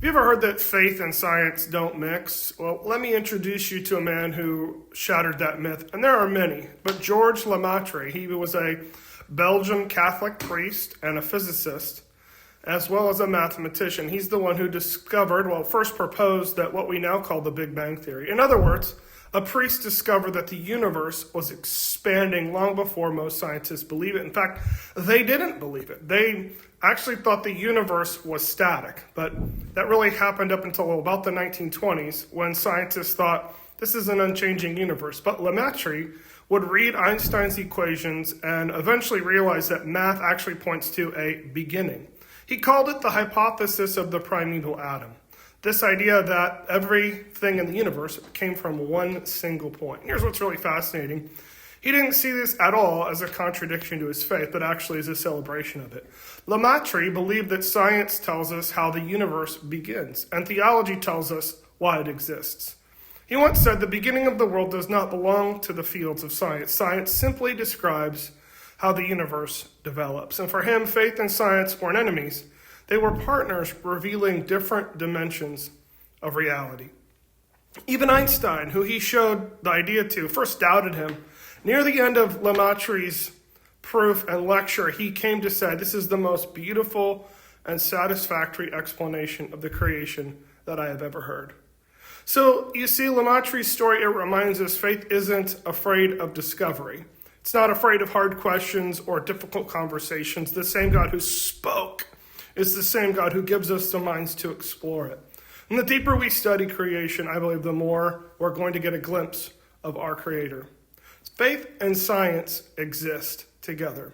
You ever heard that faith and science don't mix? Well, let me introduce you to a man who shattered that myth. And there are many, but George Lemaître, he was a Belgian Catholic priest and a physicist, as well as a mathematician. He's the one who discovered, first proposed that what we now call the Big Bang Theory. In other words, a priest discovered that the universe was expanding long before most scientists believe it. In fact, they didn't believe it. They actually thought the universe was static, but that really happened up until about the 1920s when scientists thought this is an unchanging universe. But Lemaître would read Einstein's equations and eventually realize that math actually points to a beginning. He called it the hypothesis of the primeval atom. This idea that everything in the universe came from one single point. Here's what's really fascinating. He didn't see this at all as a contradiction to his faith, but actually as a celebration of it. Lemaître believed that science tells us how the universe begins, and theology tells us why it exists. He once said, the beginning of the world does not belong to the fields of science. Science simply describes how the universe develops. And for him, faith and science weren't enemies. They were partners revealing different dimensions of reality. Even Einstein, who he showed the idea to, first doubted him. Near the end of Lemaître's proof and lecture, he came to say, this is the most beautiful and satisfactory explanation of the creation that I have ever heard. So you see, Lemaître's story, it reminds us faith isn't afraid of discovery. It's not afraid of hard questions or difficult conversations. The same God who spoke is the same God who gives us the minds to explore it. And the deeper we study creation, I believe the more we're going to get a glimpse of our Creator. Faith and science exist together.